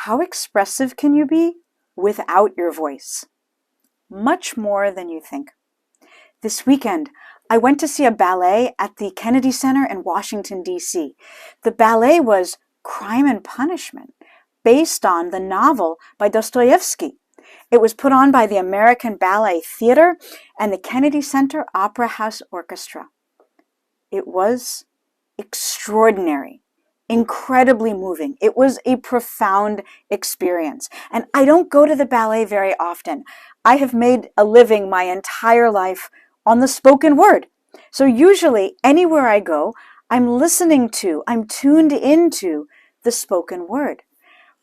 How expressive can you be without your voice? Much more than you think. This weekend, I went to see a ballet at the Kennedy Center in Washington, D.C. The ballet was Crime and Punishment, based on the novel by Dostoevsky. It was put on by the American Ballet Theatre and the Kennedy Center Opera House Orchestra. It was extraordinary, incredibly moving. It was a profound experience. And I don't go to the ballet very often. I have made a living my entire life on the spoken word. So usually anywhere I go, I'm tuned into the spoken word.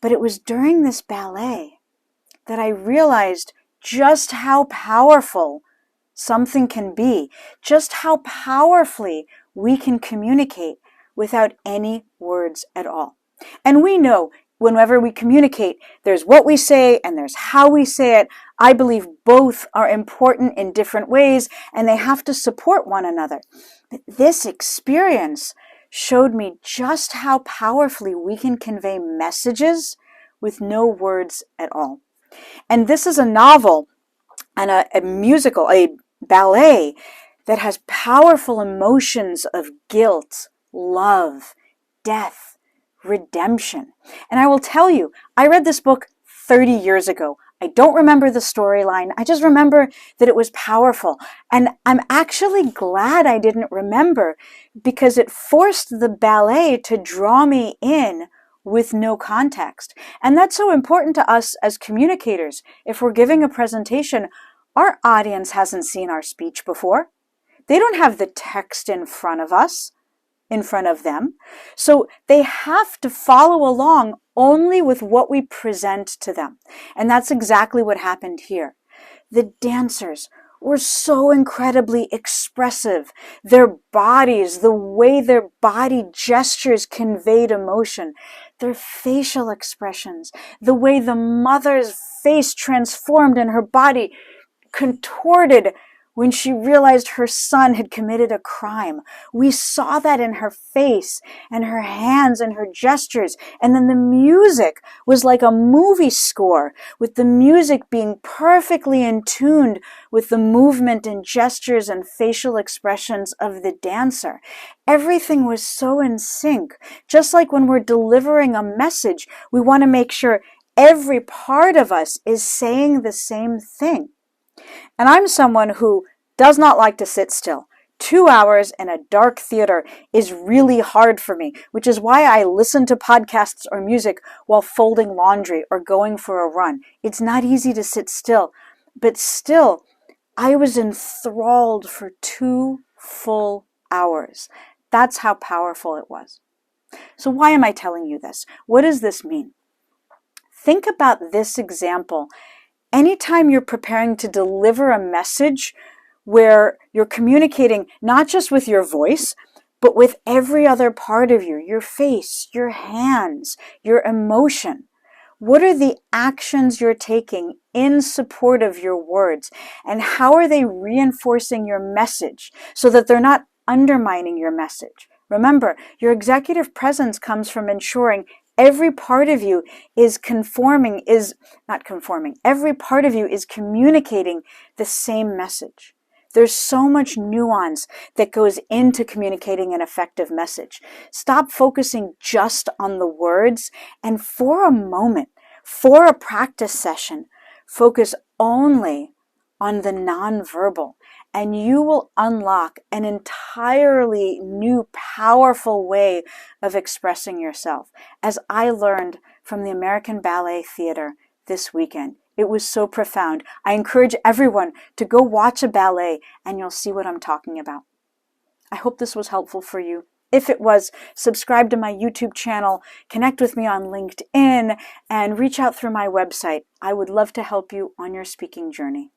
But it was during this ballet that I realized just how powerful something can be, just how powerfully we can communicate without any words at all. And we know whenever we communicate, there's what we say and there's how we say it. I believe both are important in different ways and they have to support one another. But this experience showed me just how powerfully we can convey messages with no words at all. And this is a novel and a musical, a ballet that has powerful emotions of guilt, love, death, redemption. And I will tell you, I read this book 30 years ago. I don't remember the storyline. I just remember that it was powerful. And I'm actually glad I didn't remember because it forced the ballet to draw me in with no context. And that's so important to us as communicators. If we're giving a presentation, our audience hasn't seen our speech before. They don't have the text in front of us, in front of them. So they have to follow along only with what we present to them. And that's exactly what happened here. The dancers were so incredibly expressive. Their bodies, the way their body gestures conveyed emotion, their facial expressions, the way the mother's face transformed and her body contorted when she realized her son had committed a crime. We saw that in her face and her hands and her gestures. And then the music was like a movie score, with the music being perfectly in tune with the movement and gestures and facial expressions of the dancer. Everything was so in sync. Just like when we're delivering a message, we want to make sure every part of us is saying the same thing. And I'm someone who does not like to sit still. 2 hours in a dark theater is really hard for me, which is why I listen to podcasts or music while folding laundry or going for a run. It's not easy to sit still, but still, I was enthralled for 2 full hours. That's how powerful it was. So why am I telling you this? What does this mean? Think about this example. Anytime you're preparing to deliver a message where you're communicating not just with your voice, but with every other part of you, your face, your hands, your emotion. What are the actions you're taking in support of your words? And how are they reinforcing your message so that they're not undermining your message? Remember, your executive presence comes from ensuring every part of you every part of you is communicating the same message. There's so much nuance that goes into communicating an effective message. Stop focusing just on the words, and for a moment, for a practice session, focus only on the nonverbal, and you will unlock an entirely new, powerful way of expressing yourself, as I learned from the American Ballet Theatre this weekend. It was so profound. I encourage everyone to go watch a ballet, and you'll see what I'm talking about. I hope this was helpful for you. If it was, subscribe to my YouTube channel, connect with me on LinkedIn, and reach out through my website. I would love to help you on your speaking journey.